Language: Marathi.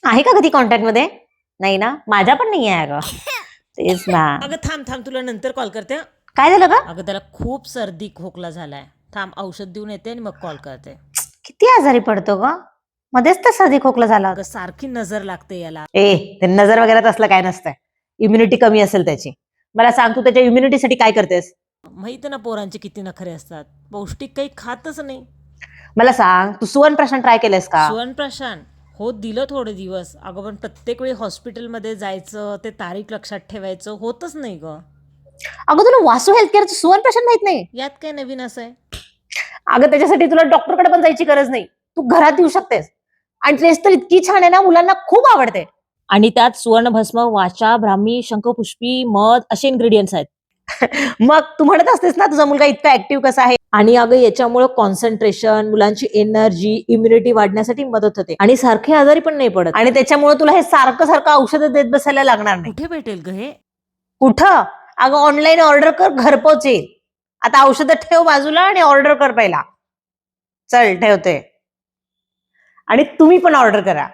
आहे का कधी कॉन्टॅक्ट मध्ये? नाही ना, माझ्या पण नाही आहे अगं. तेच ना. अगं थांब थांब, तुला नंतर कॉल करते हं. काय झालं ग? अगं त्याला खूप सर्दी खोकला झालाय. थांब, औषध देऊन येते आणि मग कॉल करते. किती आजारी पडतो ग? मध्येच तर सर्दी खोकला झाला. अगं सारखी नजर लागते याला. ते नजर वगैरे असलं काय नसतंय. इम्युनिटी कमी असेल त्याची. मला सांग, तू त्याच्या इम्युनिटीसाठी काय करतेस? माहिती ना पोरांचे किती नखरे असतात. पौष्टिक काही खातच नाही. मला सांग, तू सुवर्णप्राशन ट्राय केलंस का? सुवर्णप्राशन हो दिलं थोडे दिवस. अगं पण प्रत्येक वेळी हॉस्पिटलमध्ये जायचं, ते तारीख लक्षात ठेवायचं, होतच नाही ग. अगं तुला वासू हेल्थ केअरचं सुवर्णप्राशन माहित नाही? यात काय नवीन असं आहे? अगं त्याच्यासाठी तुला डॉक्टरकडे पण जायची गरज नाही. तू घरात येऊ शकतेस. आणि टेस्ट तर इतकी छान आहे ना, मुलांना खूप आवडते. आणि त्यात सुवर्णभस्म, वाचा, ब्राह्मी, शंखपुष्पी, मध असे इन्ग्रेडियंट्स आहेत. मग तू म्हणत असतेस ना, तुझा मुलगा इतका ऍक्टिव्ह कसा आहे. आणि अगं याच्यामुळे कॉन्सन्ट्रेशन, मुलांची एनर्जी, इम्युनिटी वाढण्यासाठी मदत होते आणि सारखे आजारी पण नाही पडत. आणि त्याच्यामुळे तुला हे सारखं सारखं औषधं देत बसायला लागणार नाही. कुठे भेटेल ग हे? कुठं? अगं ऑनलाईन ऑर्डर कर, घरपोच येईल. आता औषधं ठेव बाजूला आणि ऑर्डर कर पहिला. चल ठेवते. आणि तुम्ही पण ऑर्डर करा.